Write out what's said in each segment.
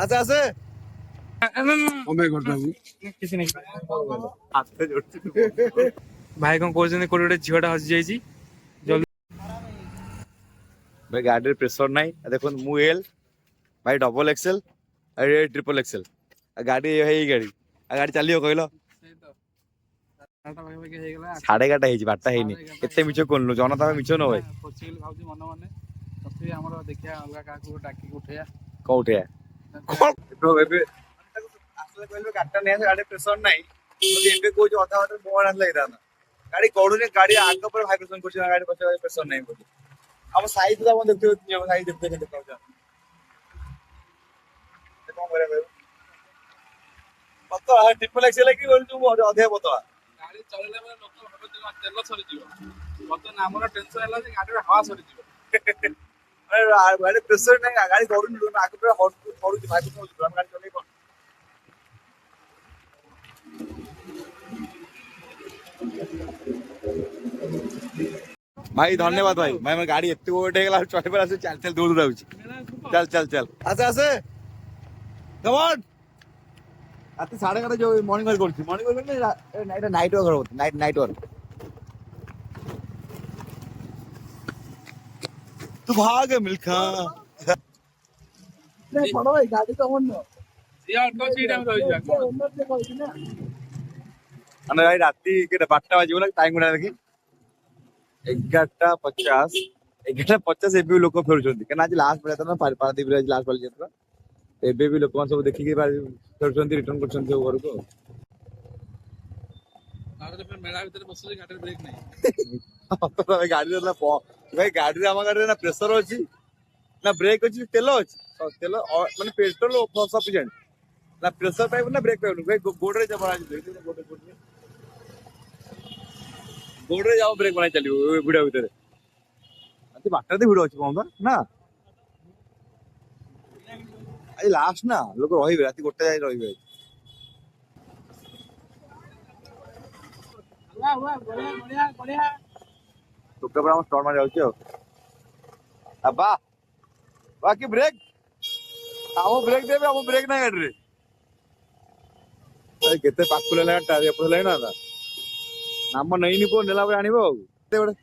ଆସେ ଆସେ କିଛି ନାହିଁ ଭାଇ କଣ କହୁଛନ୍ତି କୋଉଠି ଗୋଟେ ଝିଅଟା ହଜି ଯାଇଛି भाई गाड़ी प्रेशर नहीं देखो मु एल भाई डबल एक्सेल ट्रिपल एक्सेल गाड़ी है गाड़ी गाड़ी चलियो कहलो साढ़े गाटा है बारटा है एते मिछ कोन जनता मिछ न भाई ଭାବୁଛି ମନ ମନେ ତଥାପି ଆମର ଦେଖିବା ଅଲଗା କାହାକୁ ଡାକିକି ଉଠେଇବା कोठे तो बेबे असले कहलो गाटा नहीं गाड़ी प्रेशर नहीं तो एबे कोइ जो अधा अधा मोहन आन लइरा ना गाड़ी कोडुने गाड़ी आग पर वाइब्रेशन करछ गाड़ी पछे प्रेशर नहीं बोली अब साइज तो देखते हो साइज देखते देखो कौन करे भाई पतो है ट्रिपल एक्सेल की बोल तू अधे पतो ଗାଡି ଚଲେଇଲା ବେଳେ ଲୋକ ଭାବୁଛନ୍ତି ତେଲ ସରିଯିବ ବର୍ତ୍ତମାନ ଆମର ଟେନସନ ହେଲା ଯେ ଗାଡିର ହାୱା ସରିଯିବ अरे गाड़ी प्रेशर नहीं गाड़ी कोडुने आग पर हॉट वाइब्रेशन होछ हम गाड़ी चले कोन भाई धन्यवाद भाई मैं गाड़ी एत गोटे गला चढ़े पर चल चल दूर दूर चल चल चल आसे आसे कम ऑन आते 11:30 जो मॉर्निंग वर्क करछि मॉर्निंग वर्क नहीं नाइट वर्क होत नाइट वर्क तू भाग मिल्खा नहीं पड़ो भाई गाड़ी तो मन ସିଏ ଅଟୋ ସିଟ୍ ଆମେ ରହିଯିବା ओनर से कहछि ना अने भाई राती के 12टा बाजिबो ना टाइम गुडा देखि 11:50 11:50 एबे लोक फेरुछन्ती केना आज लास्ट बेला त ना पारादीप रे आज लास्ट बेला जेतला एबे भी लोक सब देखि के फेरुछन्ती रिटर्न करछन्ती घर को ତାପରେ ଫେର ମେଳା ଭିତରେ ବସିଲେ ଗାଡିରେ ବ୍ରେକ୍ ନାହିଁ तो भाई गाड़ी रे भाई गाड़ी रे हम गाड़ी रे ना प्रेशर अछि ना ब्रेक अछि तेल अछि तेल माने पेट्रोल सफिशिएंट ना प्रेशर पाइब ना ब्रेक पाइब भाई गोड़ रे जब आज गोड़ रे जाओ ब्रेक बनाई चलियो भिड़ा भीतर अति बाटर दे भिड़ अछि कोन ना आज लास्ट ना लोक रहिबे राती गोटे जाई रहिबे वाह वाह बढ़िया बढ़िया बढ़िया तो कबर हम स्टॉर्ट मार जाउछि अब्बा बाकी ब्रेक हम ब्रेक देबे हम ब्रेक ना गाड़ी रे अरे केते पाकुले लगा टायर एपड़ लाइन ना नाम नहीं नि को नेला बे आनिबो केते बडे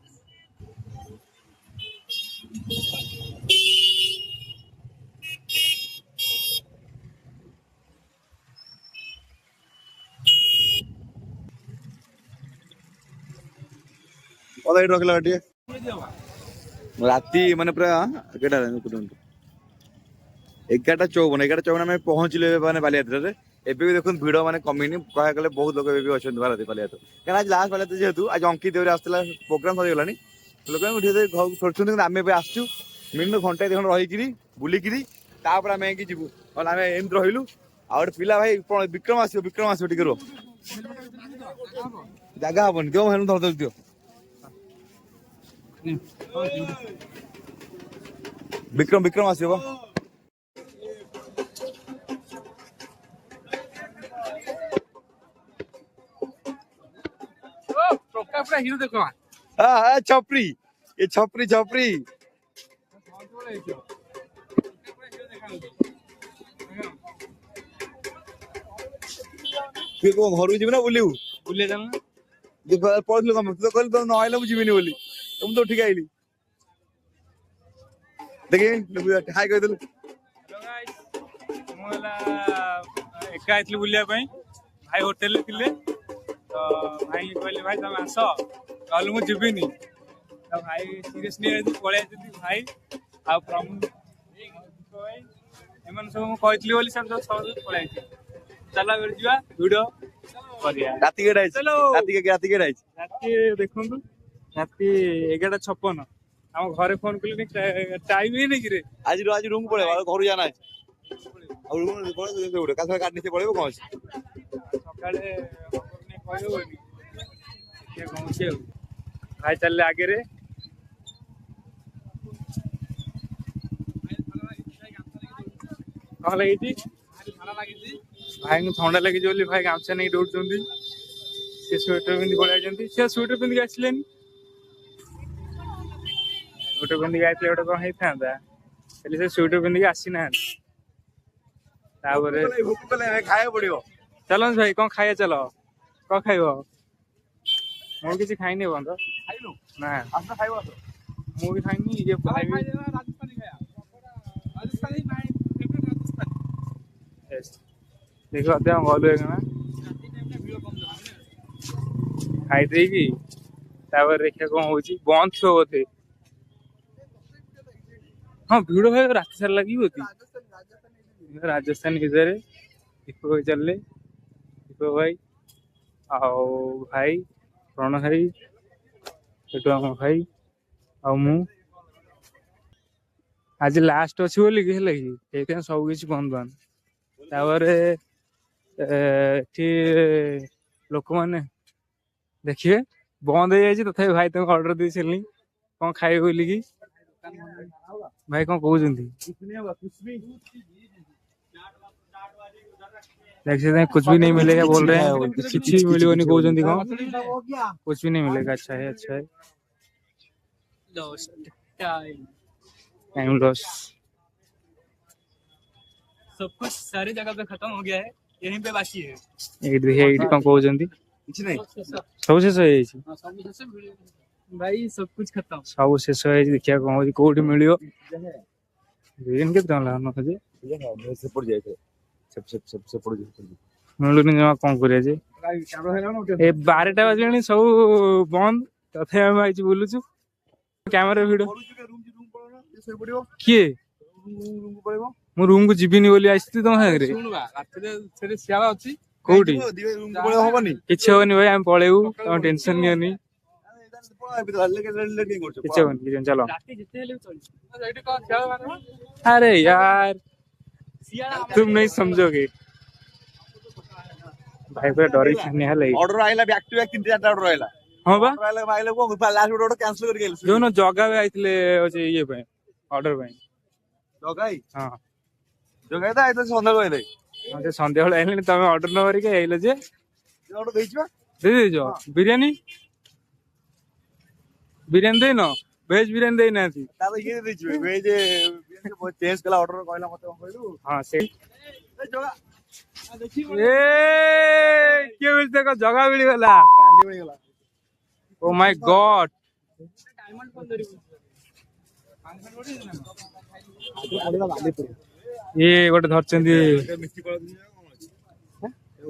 ओदा इट रखला गाडी राती माने पूरा केटा 11:54 में पहुंचले माने बालियात्रा रे एबे भी देखुन भिड़ माने कमिनी कह गले बहुत लोग एबे भी अछन बालियात्रा बालियात्रा कारण आज लास्ट बालियात्रा जेतु आज अंकित देवरे आस्तला प्रोग्राम सरी गलानी लोक उठी दे घर छोड़छन आमे बे आछू मिनिमम घंटा देखन रही किरी बुली किरी तापर आमे की जीवु और आमे एम रहिलु आ पिला भाई विक्रम आसियो टिके रो जगह हबन दियो हेन धर दियो विक्रम आसियो बा टोका पूरा हिरो देखो हां छपरी ये छपरी तू को घर जीव ना बुलिउ बुले जाना जे पहुंचलो कम तो कहल तो न आइलो जीविनी बोली तुम तो ठीक आइली देखि हाय कह देलु हेलो गाइस मोला एका आइतली बुलिया पई भाई होटल रे थिले तो भाई कहले भाई तुम आसो कहलु मु जीविनी तो भाई सीरियस नहीं आइती पळे आइती भाई आ प्रमोद एमन सब मु कहतली बोली सब पळे आइती चला बेर जीवा वीडियो करिया राती के डाइस चलो राती के डाइस राती देखंतु राती 11:56 हम घरे फोन कली टाइम ही नहीं रे आज रूम पळे घर जाना है और रूम पळे उडे कासा काट नीचे पळेबो कोन सकाळे ने कहयो बोली के पहुंचे भाई चल आगे रे कहाँ लगी भाई को थंडा लगी भाई गामछा नहीं दौड़ से स्वेटर पिंधि पड़े सी स्वेटर पिंधिक आसले स्वेटर पिंधिक आते गोटे कौन होता से स्वेटर पिंधिक आसी ना ତାପରେ ଭୋକ କଲେ ଖାଇବାକୁ ପଡିବ। ଚାଲନ୍ତୁ ଭାଇ କଣ ଖାଇବା ଚାଲ କଣ ଖାଇବ? ମୁଁ କିଛି ଖାଇନି ବନ୍ଧ ଖାଇଲୁ ନା ଆସ ଖାଇବ ଆସ। ମୁଁ ବି ଖାଇନି ଇଏ ଖାଇବି। ଦେଖ ଦେହ ଗଲୁ ଏଇନା ଖାଇଦେଇକି ତାପରେ ଦେଖିବା କଣ ହଉଛି ବନ୍ଦ ଥିବ ବୋଧେ। ହଁ ଭିଡ ଭାଇ ରାତି ସାରା ଲାଗିବ ରାଜସ୍ଥାନ ଭିତରେ ଦୀପକ ଭାଇ ଚାଲିଲେ ଦୀପକ ଭାଇ ଆଉ ଭାଇ ରଣ ଭାଇ ସେଠୁ ଆମ ଭାଇ ଆଉ ମୁଁ ଆଜି ଲାଷ୍ଟ ଅଛି ବୋଲିକି ହେଲା କି ସେଇଥିପାଇଁ ସବୁ କିଛି ବନ୍ଦ ବାନ୍ଦ। ତାପରେ ଏଠି ଲୋକମାନେ ଦେଖିବେ ବନ୍ଦ ହେଇଯାଇଛି ତଥାପି ଭାଇ ତାଙ୍କୁ ଅର୍ଡର ଦେଇ ସାରିଲିଣି କଣ ଖାଇବେ ବୋଲିକି। ଭାଇ କଣ କହୁଛନ୍ତି? कुछ भी नहीं मिलेगा बोल रहे हैं କିଛି ବି ମିଳିବନି କହୁଛନ୍ତି କଣ कुछ भी नहीं मिलेगा। अच्छा है टाइम लॉस सब कुछ सारी जगह पे खत्म हो गया है यहीं पे बाकी है। ଏଇଠି ଦେଖିଆ ଏଇଠି କଣ କହୁଛନ୍ତି କିଛି ନାହିଁ ସବୁ ଶେଷ ହେଇଯାଇଛି ଭାଇ सब कुछ खत्म ସବୁ ଶେଷ ହେଇଯାଇଛି। ଦେଖିବା କଣ ହଉଛି କୋଉଠି ମିଳିବ ବିରିୟାନୀ କେତେ ଟଙ୍କା ଲାଗୁଛି ସେପଟେ ଯାଇଥାଏ ସେପଟେ ଯାଇଥାଏ। ମିଳୁନି ଜମା କଣ କରିବା ଯେ ଏ 12ଟା ବାଜିଲାଣି ସବୁ ବନ୍ଦ ତଥାପି ଆମେ ଆଇଛୁ ବୁଲୁଛୁ କ୍ୟାମେରା ଭିଡିଓ କିଏ ମୁଁ ରୁମ୍ କୁ ଯିବିନି ବୋଲି ଆସିଥିଲି ତମ ସାଙ୍ଗରେ କୋଉଠି କିଛି ହବନି ଭାଇ ଆମେ ପଳେଇବୁ ତମ ଟେନସନ ନିଅନି କିଛି ହବନି ଚାଲ। अरे यार तुम नहीं समझोगे भाई पूरा डर छानिया है ऑर्डर आइला बैक टू बैक 3-4टा ऑर्डर आइला। हां बा आइला माइले को लास्ट ऑर्डर कैंसिल कर गेल जो न जगह पे आइतले होचे ये पे ऑर्डर पे जगाई हां जगाई त आइते संध्या गइले हां ते संध्या बेला आइले तमे ऑर्डर न करी के आइले जे ऑर्डर देइछबा दे दे जो बिरयानी बिरयानी दे न वेज बिरयानी दे ना थी ता तो ये देइछबे वेज बिरयानी चेंज कला ऑर्डर कहला मते कोन कहलु हां से ए जगा ए के मिलते को जगह मिली गला गांडी मिली गला oh my God diamond phone धरि ये गोटे धरचंदी मिस्टी पड़ दिया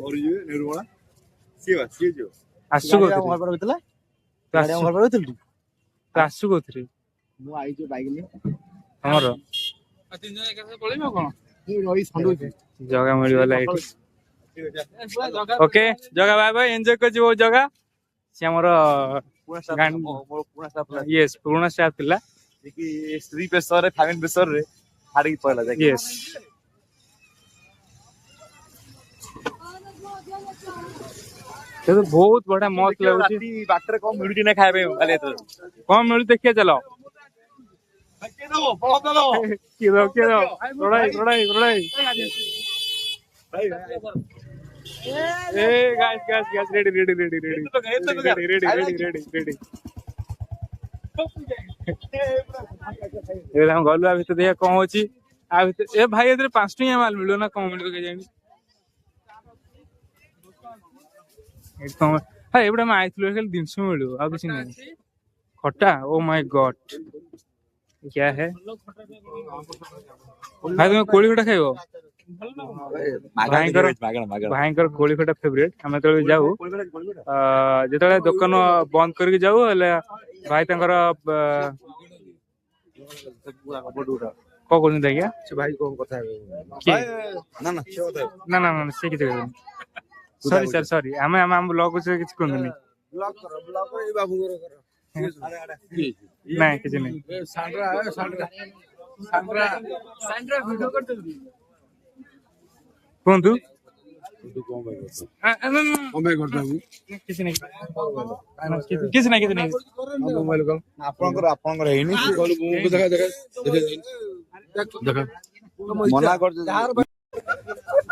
और ये नेरुवाला सी जो आसु को घर पर होतला गाड़ी घर पर होतल तू आसु को थरी मु आई जो बाइक ले हमरो आ तीन जन एका साथे पळेबो कोन मु रही संडो जगह मिली वाला एठी ओके जगह बाय बाय एंजॉय कर जो जगह से हमरो पूरा स्टाफ यस पुराना स्टाफ थिला कि स्त्री प्रेशर रे फैमिली प्रेशर रे हारी पड़ला जाके यस तो बहुत बड़ा मस्त लाଗୁଛି राती बाटर को मिलुटी ना खाए वाले तो कौन मिलू देखिए चलो के दो बहुत दो के दो रोड़ाई ए गाइस रेडी ये हम गलु आ भीतर देखा कौन होची आ भीतर ए भाई इधर 5 टका माल मिलो ना कौन मिलो के जानी एकदम हां एबडा में आइथलो खाली 300 मिलो आ कुछ नहीं खट्टा ओ माय गॉड क्या है भाई तुम कोली खटा खाइबो भाईकर कोली खटा फेवरेट हम तो जाऊ जेतले दुकान बंद करके जाऊ हले भाई तंकर को कोन देखिया से भाई को कथा ना से किते सॉरी हम लोग से किछ कोन नहीं ब्लॉक ए बाबू करो नहीं किछ नहीं सांड्रा वीडियो करते कौन तू किसी नहीं मोबाइल कॉल आपनकर हेनी मना कर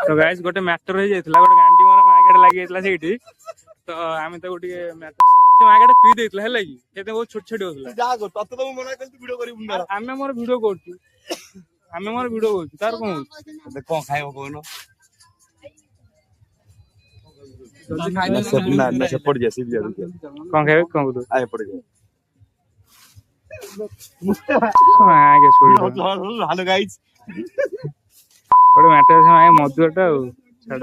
तो गाइस गोटे मैटर हो जाइतला गोटे गांडी मारा मार्केट लागि जाइतला सेठी तो आमे तो गोटे मैटर से मार्केट पी देइतला है लागि केते बहुत छोट छोट होतला जा गो तत तो मना कर वीडियो करी बुंडा आमे मोर वीडियो करछु ଆମେ ମୋର ଭିଡିଓ କରୁଛୁ ତାର କଣ ହଉଛି? କଣ ଖାଇବ କହୁନ? ଜଲ୍ଦି ଖାଇଲେ ନା ସେପଟେ ଯିବା ସିଏ ଯିବା। କଣ ଖାଇବେ କଣ କହୁଛୁ? ଏପଟେ ଯିବା। ଆଗେ ଶୋଇବ ହାଲୋ ଗାଇସ୍। ଗୋଟେ ମ୍ୟାଟର ଅଛି ମଧୁରଟା ଆଉ ଛାଡ।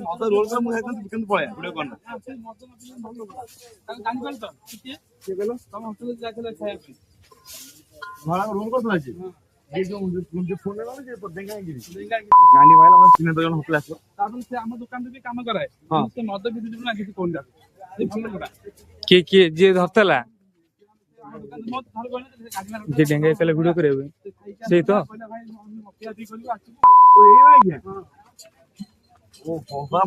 ମତେ ରୋଲ କର ମୁଁ କିନ୍ତୁ ପଳେଇବା ଭିଡିଓ କର ନା। ଘର ରୋଲ କରୁଥିଲା ସେ। ଏଇ ଯୋଉ ଫୋନ ଲଗାଉନି ଯେ ଦେଖା ହେଇକିରି। ଗାଣ୍ଡି ଭାଇଲା ମାନେ ତିନି ଜଣ ହୋଟେଲ ଆସିବ। ତାପରେ ସେ ଆମ ଦୋକାନରେ ବି କାମ କରାଏ ସେ ମଦ ବିକ୍ରି ନା କିଛି କହୁନି କିଏ କିଏ ଯିଏ ଧରିଥିଲା ଯିଏ ଡେଙ୍ଗା ହେଇଥିଲା ଭିଡିଓ କରିବା ପାଇଁ ସେଇ ତ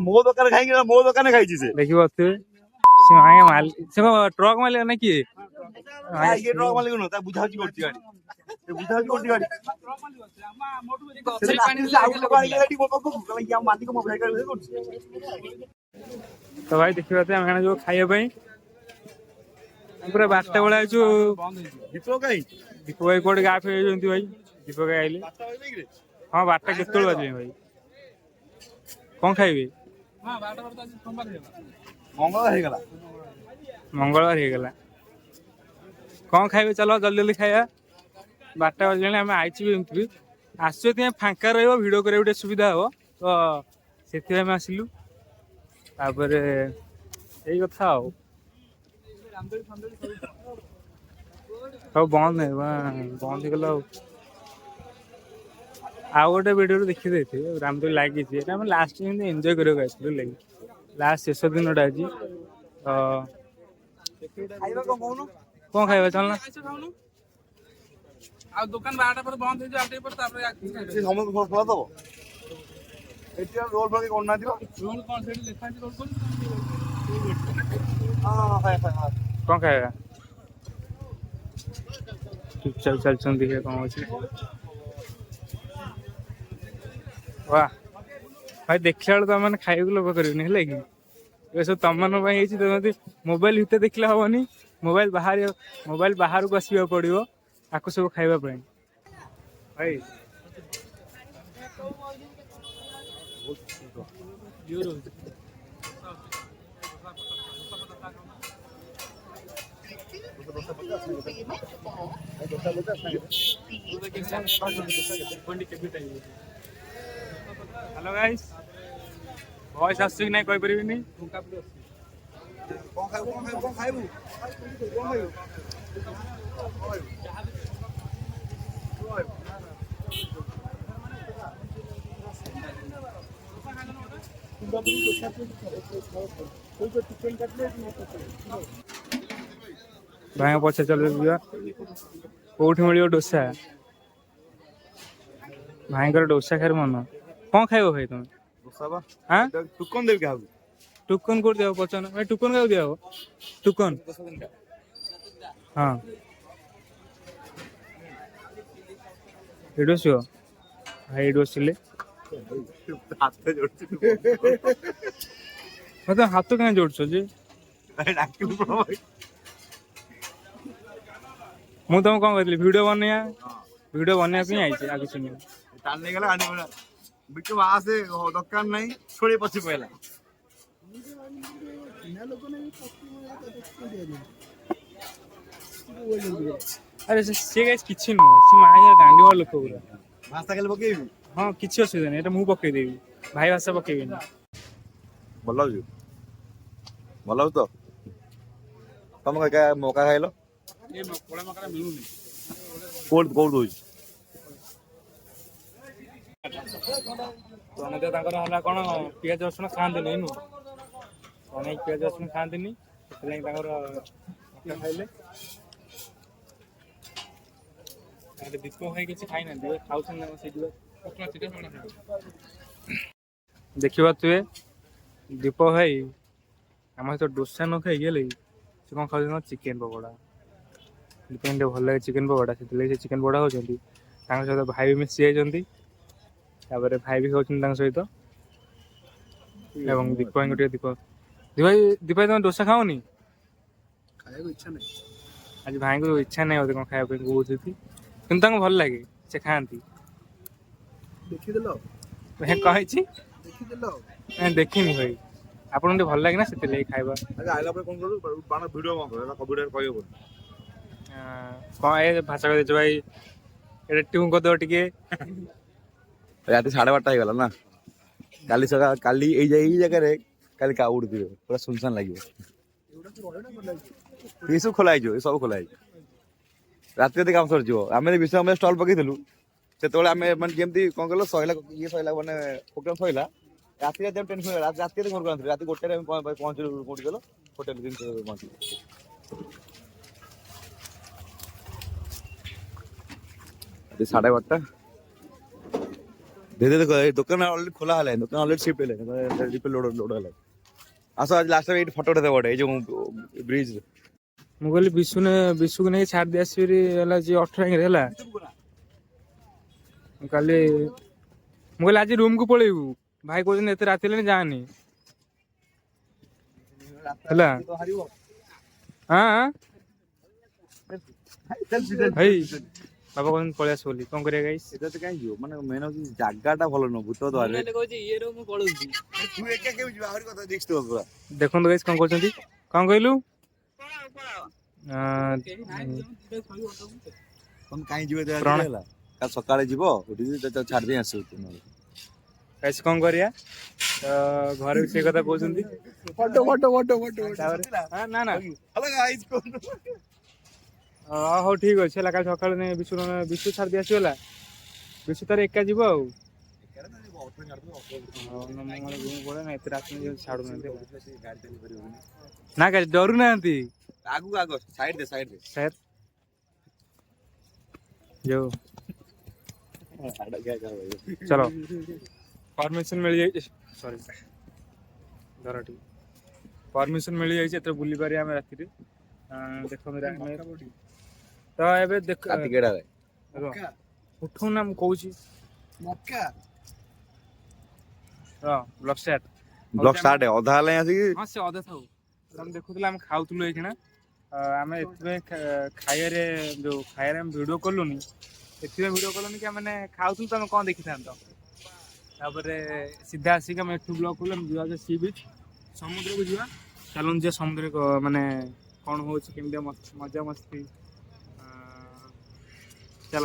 ମୋ ଦୋକାନରେ ଖାଇକି ମୋ ଦୋକାନରେ ଖାଇଛି ସେ। ଦେଖିବ ସେ ଟ୍ରକ୍ ମାଲିକ ନା କିଏ? ଇଏ ଟ୍ରକ୍ ମାଲିକ ନୁହଁ ତା ବୁଝାବୁଝି କରୁଛି ଗାଡି। ସେ ବୁଝାବୁଝି କରୁଛି ଗାଡି। ତ ଭାଇ ଦେଖିବା ଆମେ ଯୋଉ ଖାଇବା ପାଇଁ ପୁରା 12ଟା ବେଳେ ଆଇଛୁ। ଦୀପକ କାଇଁ? ଦୀପକ ଭାଇ କୋଉଠି ଗାଁ ଫେରିଛନ୍ତି ଭାଇ। ଦୀପକ ଭାଇ ଆଇଲେ ହଁ 12ଟା କେତେବେଳେ ବାଜିଲେ ଭାଇ? କଣ ଖାଇବେ? ମଙ୍ଗଳବାର ହେଇଗଲା। ମଙ୍ଗଳବାର ହେଇଗଲା କଣ ଖାଇବେ? ଚାଲ ଜଲ୍ଦି ଜଲ୍ଦି ଖାଇବା। 12ଟା ବାଜିଲାଣି ଆମେ ଆଇଛୁ ବି ଏମିତି ବି ଆସିଛୁ ଏଥିପାଇଁ ଫାଙ୍କା ରହିବ ଭିଡ଼ିଓ କରିବାକୁ ଟିକେ ସୁବିଧା ହବ ତ ସେଥିପାଇଁ ଆମେ ଆସିଲୁ। ତାପରେ ଏଇ କଥା ଆଉ ସବୁ ବନ୍ଦ ନାହିଁ ବନ୍ଦ ହେଇଗଲା ଆଉ ଗୋଟେ ଭିଡ଼ିଓରୁ ଦେଖିଦେଇଥିବେ ରାମଦୋଳି ଲାଗିଛି। ଏଇଟା ଆମେ ଲାଷ୍ଟ ଯେମିତି ଏନ୍ଜୟ କରିବାକୁ ଆସିଥିଲୁ ଲାଗି ଲାଷ୍ଟ ଶେଷ ଦିନଟା ଆଜି ତ ଖାଇବା କଣ କହୁନୁ? କଣ ଖାଇବା ଚାଲୁନ? ଆଉ ଦୋକାନ 12ଟା ପରେ ବନ୍ଦ ହେଇଯିବ ଆଉ ଟିକେ ପରେ ତାପରେ ସେ ସମସ୍ତେ ଖୋଲା ଦବ। ଏଠି ଆଉ ରୋଲ ଫୋଲ କରୁନାହାନ୍ତି ବା। ରୋଲ କଣ ସେଠି ଲେଖା ହେଇଛି ରୋଲ କରୁଛି କଣ ଖାଇବା? ଚୁପଚାପ ଚାଲିଛନ୍ତି ଦେଖିବା କଣ ଅଛି। ବା ଭାଇ ଦେଖିଲା ବେଳକୁ ତମେ ମାନେ ଖାଇବାକୁ ଲୋଭ କରିବନି ହେଲା କି? ଏ ସବୁ ତମମାନଙ୍କ ପାଇଁ ହେଇଛି। ତମେ ମୋବାଇଲ ଭିତରେ ଦେଖିଲେ ହବନି। ମୋବାଇଲ ବାହାରକୁ ଆସିବାକୁ ପଡିବ ଆକୁ ସବୁ ଖାଇବା ପାଇଁ ଭାଇ। ହ୍ୟାଲୋ ଗାଇସ୍ ଭଏସ୍ ଆସୁଛି କି ନାଇଁ କହିପାରିବିନି। କଣ ଖାଇବୁ? କଣ ଖାଇବୁ? ଭାଇଙ୍କ ପଛେ ଚାଲୁ ଯିବା। କୋଉଠି ମିଳିବ ଡୋସା? ଭାଇଙ୍କର ଡୋସା ଖାଇବାର ମନ। କଣ ଖାଇବ ଭାଇ ତମେ? ଆଁ ଟୁକନ ଦେବି କାହାକୁ? ଟୁକନ କୋଉଠି ଦିଆହବ ପଚାରୁନ ଭାଇ? ଟୁକନ କାହାକୁ ଦିଆହବ? ଟୁକନ ହଁ ଏଇଠି ଆସିବ ଭାଇ। ଏଇଠି ବସିଲେ ମତେ ହାତ କାହିଁ ଯୋଡୁଛ ଯେ? ମୁଁ ତମକୁ କଣ କହିଥିଲି ଭିଡିଓ ବନେଇବା ପାଇଁ ଆଇଛି ଆଉ କିଛି ନୁହେଁ। ବିଟୁ ଆସେ ଦରକାର ନାହିଁ ଶୋଳି ପଛେ ପଇଲା। ଆରେ ସେ ଗାଇସ୍ କିଛି ନୁହଁ। ସେ ଗାଣ୍ଡି ମାର ଲୋକ ପୁରା। ଭାଷା ଖାଲି ପକେଇବି। ହଁ କିଛି ଅସୁବିଧା ନାହିଁ। ଏଟା ମୁଁ ପକେଇଦେବି। ଭାଇ ଭାଷା ପକେଇବିନି। ଭଲ ଲାଗୁଛି? ଭଲ ଲାଗୁଛି ତ? ତମେ ମକା ଖାଇଲ? କଳା ମକା ମିଳୁନି। କୋଉଠି ଦଉଛି? ତାଙ୍କର ହେଲା କଣ ପିଆଜ ରସୁଣ ଖାଆନ୍ତିନି ନୁହଁ। ପିଆଜ ରସୁଣ ଖାଆନ୍ତିନି ସେଥିପାଇଁ ତାଙ୍କର ଖାଇଲେ। ଦୀପକ ଭାଇ କିଛି ଖାଇନାହାନ୍ତି ଖାଉଛନ୍ତି ନା ସେଇଠି। ଦେଖିପାରୁଥିବେ ଦୀପକ ଭାଇ ଆମ ସହିତ ଡୋସା ନ ଖାଇକି ହେଲେ ସେ କଣ ଖାଉଛନ୍ତି? ଚିକେନ ପକୋଡା। ଦୀପକ ଟିକେ ଭଲ ଲାଗେ ଚିକେନ ପକୋଡା ସେଥିଲାଗି ସେ ଚିକେନ ପକୋଡା ଖାଉଛନ୍ତି। ତାଙ୍କ ସହିତ ଭାଇ ବି ମିଶି ଯାଇଛନ୍ତି। ତାପରେ ଭାଇ ବି ଖାଉଛନ୍ତି ତାଙ୍କ ସହିତ। ଏବଂ ଦୀପକ ଭାଇଙ୍କୁ ଟିକେ ଦୀପକ ଭାଇ ତମେ ଡୋସା ଖାଅନି? ଖାଇବାକୁ ଇଚ୍ଛା ନାହିଁ। ଆଜି ଭାଇଙ୍କୁ ଇଚ୍ଛା ନାହିଁ ବୋଧେ କଣ ଖାଇବା ପାଇଁ କହୁଛନ୍ତି। କିନ୍ତୁ ତାଙ୍କୁ ଭଲ ଲାଗେ ସେ ଖାଆନ୍ତି। ଦେଖିଦେଲ ଭାଇ କହିଛି ଦେଖିଦେଲ ଦେଖିନି ଭାଇ ଆପଣଙ୍କୁ ଟିକେ ଭଲ ଲାଗେ ନା ସେଥିଲାଗି ଖାଇବା। ଆଚ୍ଛା ଆଇଲା ପରେ କଣ କରୁ ବାଣ ଭିଡିଓ କଣ କରୁ ସବୁ ଭିଡିଓରେ କହିହବନି। କଣ ଏ ଭାଷା କହିଦେଇଛୁ ଭାଇ ଏଇଟା ଟ୍ୟୁନ୍ କରିଦେବ ଟିକେ। ରାତି 12:30 ହେଇଗଲା ନା କାଲି ସକାଳ କାଲି ଏଇ ଜାଗାରେ କାଲି କାଉ ଉଡୁଥିବେ ପୁରା ସୁନସାନ ଲାଗିବ। ଏ ସବୁ ଖୋଲା ହେଇଯିବ ଏ ସବୁ ଖୋଲା ହେଇଯିବ ରାତି ରାତି କାମ ସରିଯିବ। ଆମେ ବିଶ୍ୱ ଆମେ ଷ୍ଟଲ୍ ପକେଇଥିଲୁ ସେତେବେଳେ ଆମେ ମାନେ ଯେମିତି କଣ କହିଲ ସଇଲା ଇଏ ସଇଲା ମାନେ ପ୍ରୋଗ୍ରାମ ସଇଲା ରାତି ରାତି ଆମେ ଟେନସନ ରାତି ରାତି ଘରକୁ ଆଣିଥିଲୁ ରାତି 1ଟାରେ ଆମେ ପହଞ୍ଚିଲୁ କୋଉଠି ଗଲ ହୋଟେଲ ଜିନିଷ ପହଞ୍ଚିଲୁ। ରାତି 12:30 ଧୀରେ ଧୀରେ ଦୋକାନ ଅଲରେଡି ଖୋଲା ହେଲାଣି ଦୋକାନ ଅଲରେଡି ସିଫ୍ଟ ହେଲାଣି ଲୋଡ ହେଲା। ଆସ ଆଜି ଲାଷ୍ଟ ଏଇଠି ଫଟୋ ଉଠେଇଦେବ ଗୋଟେ ଏଇ ଯୋଉ ବ୍ରିଜ। ମୁଁ କହିଲି ବିଶୁକୁ ନେଇକି ଛାଡି ଦେଇ ଆସିବି ହେଲା ଯେ 18 ହେଲା। ମୁଁ କହିଲି ଆଜି ରୁମକୁ ପଳେଇବୁ ଭାଇ କହୁଛନ୍ତି ଏତେ ରାତି ହେଲାଣି ଯାଆନି ହେଲା। ହଁ ଭାଇ ବାବା କହୁଛନ୍ତି ପଳେଇ ଆସ ବୋଲି କଣ କରିବା ଗାଇସ୍। ଏଟା ତ କାହିଁ ଯିବ ମାନେ ମେନ୍ ହଉଛି ଜାଗାଟା ଭଲ ନୁହଁ ଭୂତ ଦ୍ୱାରରେ। ମୁଁ ପଳଉଛି ତୁ ଏକା କେମିତି ଯିବୁ ଆହୁରି କଥା ରିସ୍କ ଥିବ ପୁରା। ଦେଖନ୍ତୁ ଗାଇସ୍ କଣ କହୁଛନ୍ତି କଣ କହିଲୁ ତମେ କାହିଁ ଯିବ ଏତେ ରାତିରେ ହେଲା କାଲି ସକାଳେ ଯିବ ଉଠିକି ଛାଡି ଦେଇ ଆସିବ। ଗାଇସ୍ କଣ କରିବା ତ ଘରେ ବି ସେଇ କଥା କହୁଛନ୍ତି। ନା ନା ହଉ ଠିକ ଅଛି ହେଲା କାଲି ସକାଳେ ବିଶୁ ଛାଡି ଦେଇ ଆସିବ ହେଲା। ବିଶୁ ତାର ଏକା ଯିବ ଆଉ। ଏତେ ରାତି ଛାଡୁନାହାନ୍ତି ନା ଗାଇସ୍ ଡରୁ ନାହାନ୍ତି। ଆଗକୁ ଆଗ ସାଇଡ ଦେ ସାର୍ ଯୋଉ ଚलो ପରମିଶନ ମିଳିଯାଇଛି ସରି ଧର ଟିକେ ପରମିଶନ ମିଳିଯାଇଛି ଏତେ ବୁଲି ପାରିବା ଆମେ ରାତିରେ। ଦେଖନ୍ତୁ ଆମେ ତ ଏବେ ଦେଖ ଉଠୁନା ମୁଁ କହୁଛି ବ୍ଲକ ଷ୍ଟାର୍ଟ ଅଧା ହେଲାଣି ଆସିକି। ହଁ ସେ ଅଧା ଥାଉ ତମେ ଦେଖୁଥିଲେ ଆମେ ଖାଉଥିଲୁ ଏଇଖିଣା ଆମେ ଏଥିପାଇଁ ଖାଇବାରେ ଆମେ ଭିଡିଓ କଲୁନି ଏଥିପାଇଁ ଭିଡିଓ କଲୁନି କି ମାନେ ଖାଉଥିଲୁ ତମେ କଣ ଦେଖିଥାନ୍ତ। ତାପରେ ସିଧା ଆସିକି ଆମେ ଏଠୁ ବ୍ଲକ କଲୁ ଯିବା ସି ବିଚ୍ ସମୁଦ୍ରକୁ ଯିବା ଚାଲନ୍ତୁ ଯିବା ସମୁଦ୍ରରେ ମାନେ କଣ ହଉଛି କେମିତି ମଜା ମସ୍ତି ଚାଲ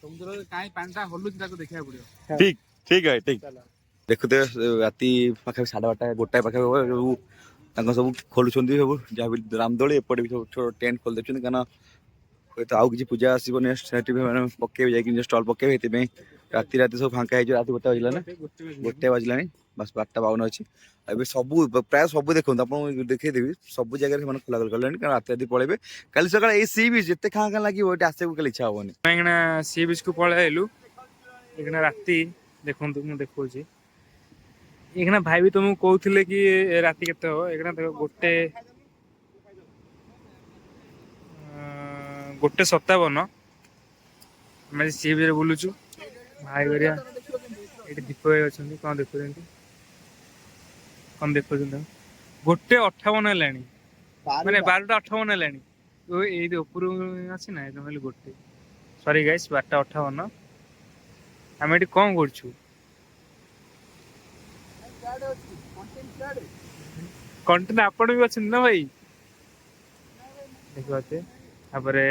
ସମୁଦ୍ରରେ କାହିଁ ପାଣିଟା ହଲୁଛି ତାକୁ ଦେଖିବାକୁ ପଡିବ। ଠିକ ଠିକ ଭାଇ ଠିକ ଦେଖୁଥିବେ ରାତି ପାଖାପାଖି 12:30 1ଟା ପାଖାପାଖି ତାଙ୍କ ସବୁ ଖୋଲୁଛନ୍ତି ସବୁ ଯାହା ବି ରାମଦୋଳି ଏପଟେ ବି ସବୁ ଟେଣ୍ଟ ଖୋଲି ଦେଉଛନ୍ତି କାରଣ ହୁଏତ ଆଉ କିଛି ପୂଜା ଆସିବ ନେକ୍ସଟ ସେଠି ମାନେ ପକେଇବେ ଯାଇକି ଷ୍ଟଲ ପକେଇବେ ସେଥିପାଇଁ ରାତି ସବୁ ଫାଙ୍କା ହେଇଯିବ। ରାତି 1ଟା ବାଜିଲା ନା 1ଟା ବାଜିଲାଣି ବାସ୍ 12:52 ଅଛି। ଏବେ ସବୁ ପ୍ରାୟ ସବୁ ଦେଖନ୍ତୁ ଆପଣଙ୍କୁ ଦେଖେଇଦେବି ସବୁ ଜାଗାରେ ସେମାନେ ଖୋଲା କଲେଣି କାରଣ ରାତି ପଳେଇବେ କାଲି ସକାଳେ ଏଇ ସି ବିଚ୍ ଯେତେ ଖାଁ ଖାଁ ଲାଗିବ ଏଠି ଆସିବାକୁ କାଲି ଇଚ୍ଛା ହବନି। କାହିଁକିନା ସି ବିଚ୍ କୁ ପଳେଇ ଆଇଲୁ ଏଇଖିଣା ରାତି ଦେଖନ୍ତୁ ମୁଁ ଦେଖଉଛି ଏଇଖିଣା ଭାଇ ବି ତମକୁ କହୁଥିଲେ କି ରାତି କେତେ ହବ ଏଇଖିଣା ଦେଖ 1:57 ଆମେ ସି ବିଚ୍ ରେ ବୁଲୁଛୁ ଭାଇ ହେରିକା ଏଇଠି ଦୀପ ଭାଇ ଅଛନ୍ତି କଣ ଦେଖୁଛନ୍ତି 1:58 ହେଲାଣି ମାନେ 12:58 ହେଲାଣି ଏଇଠି ଉପରୁ ଅଛି ନା କହିଲି 1 ସରି ଗାଇସ୍ 12:58 ଆମେ ଏଠି କଣ କରୁଛୁ କଣ୍ଟେଣ୍ଟ ଆପଣ ବି ଅଛନ୍ତି ନା ଭାଇ ଦେଖିପାରୁଥିବେ ତାପରେ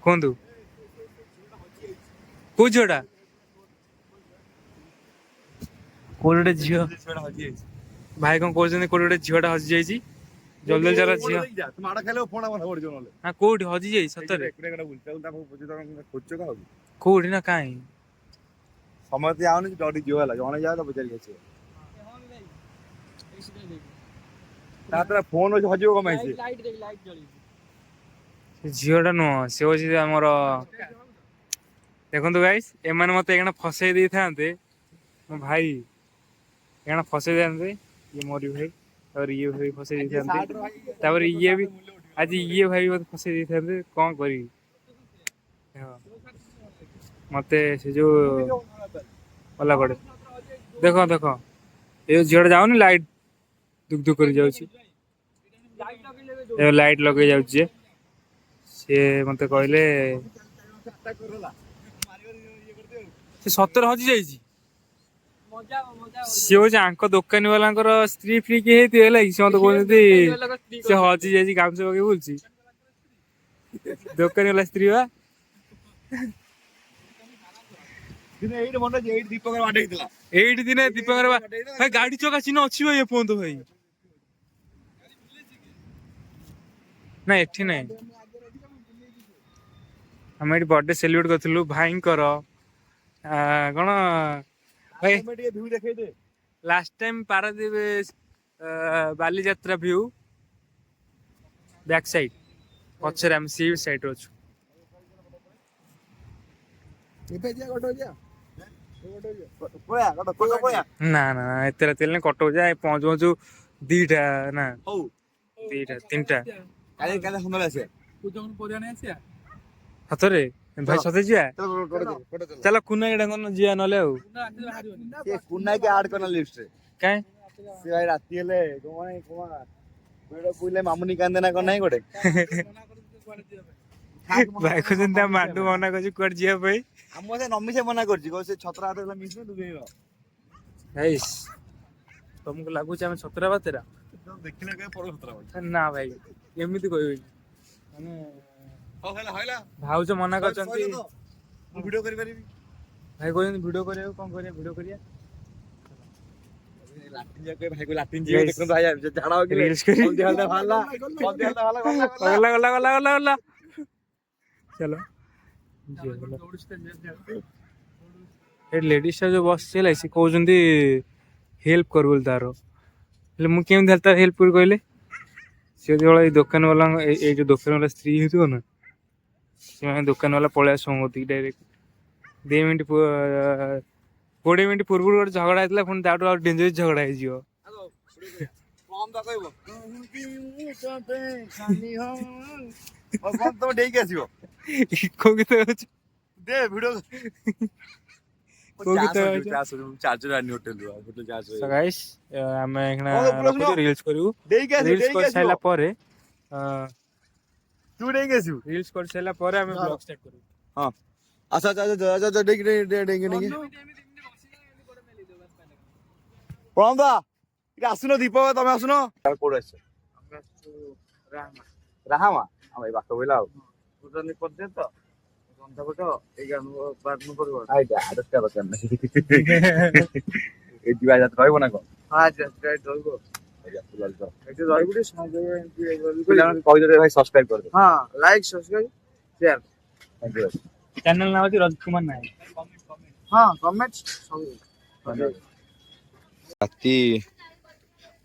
କୁହନ୍ତୁ କୋଉ ଝିଅଟା କୋଉଠି ଗୋଟେ ଝିଅ ଭାଇ କଣ କହୁଛନ୍ତି କୋଉଠି ଗୋଟେ ଝିଅଟା ହଜି ଯାଇଛି ଜଲ୍ଦି ଚାଲ ଝିଅ ହଁ କୋଉଠି ହଜି ଯାଇଛି ସତରେ କୋଉଠି ନା କାହିଁ ସମସ୍ତେ ଯାଉନି ଡରି ଯିବ ହେଲା ଜଣେ ଯାଅ ତ ପଚାରିକି ଆସିବ। ଫୋନ ଅଛି ହଜିବ କଣ ପାଇଁ ଝିଅଟା ନୁହଁ ସେ ହଉଛି ଆମର ଦେଖନ୍ତୁ ଗାଇସ୍ ଏମାନେ ମତେ ଏଇନା ଫସେଇ ଦେଇଥାନ୍ତେ ମୋ ଭାଇ ଏଇନା ଫସେଇ ଦେଇଥାନ୍ତେ ଇଏ ମୋରି ଭାଇ ତାପରେ ଇଏ ଭାଇ ଫସେଇ ଦେଇଥାନ୍ତେ ତାପରେ ଇଏ ବି ଆଜି ଇଏ ଭାଇ ମତେ ଫସେଇ ଦେଇଥାନ୍ତେ କଣ କରିବି ମତେ ସେ ଯୋଉ ଗଲା କୁଆଡେ ଦେଖ ଏ ଝିଅଟା ଯାଉନି ଲାଇଟ ଦୁକ୍ ଦୁକ୍ କରି ଯାଉଛି ଲାଇଟ ଲଗେଇ ଯାଉଛି ସିଏ ମତେ କହିଲେ ସେ ସତରେ ହଜି ଯାଇଛି। ସିଏ ହଉଛି ଆଙ୍କ ଦୋକାନୀ ବାଲାଙ୍କର ସ୍ତ୍ରୀ ଫ୍ରି କିଏ ହେଇଥିବ ହେଲା କି, ସେ ମତେ କହୁଛନ୍ତି ସେ ହଜି ଯାଇଛି ଗାମୁଛା ପକେଇ ବୁଲୁଛି। ଦୋକାନୀ ବାଲା ସ୍ତ୍ରୀ ବା। ଏଇଠି ଦିନେ ଦୀପକର ଭାଇ ଗାଡି ଚକା ଚିହ୍ନ ଅଛି ଭାଇ ଏପର୍ଯ୍ୟନ୍ତ ଭାଇ। ନା ଏଠି ନାଇଁ, ଆମେ ଏଠି ବର୍ଥଡେ ସେଲିବ୍ରେଟ କରିଥିଲୁ ଭାଇଙ୍କର। କଣ ଭାଇ last time Paradip Balijatra view back side ପଛରେ ଆମେ ସି ସାଇଡ୍ ରେ ଅଛୁ। ନା ନା ଏତେ ରାତି ହେଲେ କଟକ ଯାଏ ପହଞ୍ଚୁ ପହଞ୍ଚୁ 2ଟା ନା 2ଟା 3ଟା ସତରେ ଭାଇ ସତେ ଯିବା। ଚାଲ କୁନା ଏଇଟା କନ ଯିବା ନହେଲେ ଆଉ କାଇଁ ରାତି ହେଲେ ମାମୁନି କାନ୍ଦେ ନା କଣ ନାହିଁ ଗୋଟେ ଭାଇ କହୁଛନ୍ତି ମାଣ୍ଡୁ ମନା କରୁଛି କୁଆଡେ ଯିବା ପାଇଁ। ଆମ ସେ ନମି ସେ ମନା କରୁଛି ସେ ଛତ୍ର ହାତ ମିଶିବ ତମକୁ ଲାଗୁଛି ଆମେ ଛତରା ବାତେରା? ଦେଖିଲେ ନା ଭାଇ ଏମିତି କହିବେନି, ମାନେ ଭାଉଜ ମନା କରିଛନ୍ତି। ମୁଁ ଭିଡିଓ କରିପାରିବି। ଭାଇ କହୁଛନ୍ତି ଭିଡିଓ କରିବାକୁ, କଣ କରିବା ଭିଡିଓ କରିବା। ଲେଡିଜ ଟା ଯୋଉ ବସିଛି ହେଲା ସେ କହୁଛନ୍ତି ହେଲ୍ପ କର ବୋଲି ତାର, ହେଲେ ମୁଁ କେମିତି ତାର ହେଲ୍ପ କରି କହିଲେ? ସେ ଯେତେବେଳେ ଏଇ ଦୋକାନ ବାଲାଙ୍କ ଏଇ ଯୋଉ ଦୋକାନ ବାଲା ସ୍ତ୍ରୀ ହେଇଥିବ ନା, ସେମାନେ ଦୋକାନ ବାଲା ପଳେଇ ଆସିବ ମୋତିକି ଡାଇରେକ୍ଟ 2 ମିନିଟ୍ 20 ମିନିଟ୍ ପୂର୍ବରୁ ଗୋଟେ ଝଗଡା ହେଇଥିଲା, ପୁଣି ତାଠୁ ଆଉ ଡେଞ୍ଜରିୟସ୍ ଝଗଡା ହେଇଯିବ। ଆସିବ କୋଉ ଗୀତ ଗାଉଛୁ? ଦେ ଭିଡିଓ କୋଉ ଗୀତ ଗାଉଛୁ? So guys, ଆମେ ଏଇନା ରଖୁଛୁ, ରିଲ୍ସ କରିବୁ। ରିଲ୍ସ କରିସାରିଲା ପରେ ରିଲ୍ସ କରିସାରିଲା ପରେ ଆମେ ବ୍ଲଗ ଷ୍ଟାର୍ଟ କରିବୁ। ହଁ ଆଚ୍ଛା ଆସୁନ ଦୀପ, ତମେ ଆସୁନ। କୋଉଠି ଆସିଛ? ରାହାମା ଭାଇ ବାଟ ବୋଇଲା ଆଉ ଯିବା ରହିବ ନା କଣ? ଭାଇ ସବସ୍କ୍ରାଇବ କରିଦେବେ। ହଁ ଲାଇକ୍ ସବସ୍କ୍ରାଇବ ସେୟାର। ଚ୍ୟାନେଲ ନାଁ ହଉଛି ରଜ କୁମାର ନାୟକ। ହଁ କମେଣ୍ଟ ରାତି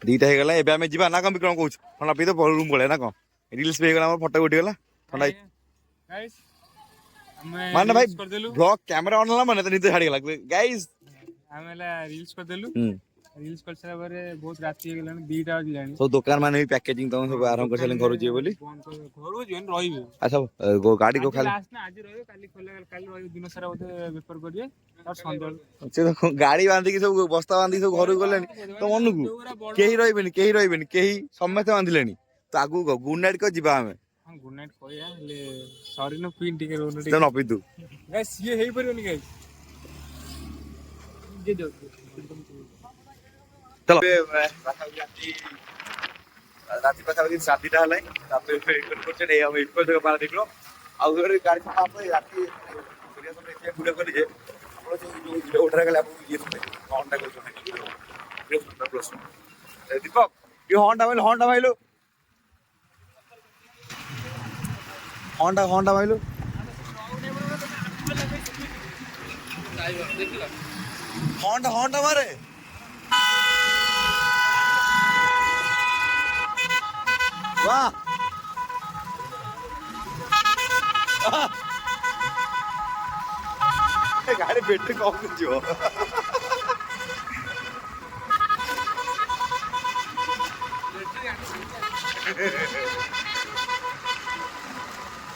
2ଟା ହେଇଗଲା, ଏବେ ଆମେ ଯିବା ନା କଣ? କଣ କହୁଛୁ? ଥଣ୍ଡା ପିଇ ତ ରୁମ୍ ପଳେଇବା ନା କଣ? ରିଲ୍ସ ବି ହେଇଗଲା, ଆମର ଫଟୋ ଉଠିଗଲା। ଥଣ୍ଡା ମାନେ ଭାଇ ବ୍ଲଗ କ୍ୟାମେରା ଅନ୍ ହେଲା ମାନେ ତ ନିଦ ଛାଡିଗଲା ଗାଇସ୍। ଆମେ ହେଲା ରିଲ୍ସ କରିଦେଲୁ। ରିଲ୍ସ କରିସାରିଲା ପରେ ବହୁତ ରାତି ହେଇଗଲାଣି, 2ଟା ବାଜିଲାଣି। ସବୁ ଦୋକାନ ମାନେ ବି ପ୍ୟାକେଜିଂ ତମ ସବୁ ଆରମ୍ଭ କରିସାରିଲେଣି ଘରକୁ ଯିବେ ବୋଲି। ଘରକୁ ଯିବେନି, ରହିବେ। ଆଚ୍ଛା ଗାଡି ଆଜି ଲାଷ୍ଟ ନା, ଆଜି ରହିବେ, କାଲି କାଲି ରହିବେ, ଦିନ ସାରା ବୋଧେ ବେପାର କରିବେ। ସନ୍ଧ୍ୟାବେଳୁ ଗାଡି ବାନ୍ଧିକି ସବୁ ବସ୍ତା ବାନ୍ଧିକି ସବୁ ଘରକୁ ଗଲେଣି। ତ ମନକୁ କେହି ରହିବେନି, କେହି ସମସ୍ତେ ବାନ୍ଧିଲେଣି। ତ ଆଗକୁ ଗୁଡ ନାଇଟ୍ କହ ଯିବା ଆମେ। ହଁ ଗୁଡ ନାଇଟ୍ କହିବା, ହେଲେ ସରିନ ପିନ୍ ଟିକେ ରହୁନ ନ ପିଇଦୁ ଗାଇସ୍, ସିଏ ହେଇପାରିବନି ଗାଇସ୍। ଚାଲ ରାତି ପାଖାପାଖି 7ଟା ହେଲାଣି। ତାପରେ ପାରାଦୀପର ଆଉ ଗାଡି ରାତି ଭିଡିଓ କରି ଯେ ଦୀପକ ହର୍ନଟା ମାଇଲୁ ହର୍ନଟା ମାଇଲୁ ହର୍ନଟା ମାରେ। वाह गाड़ी बैटरी कम जो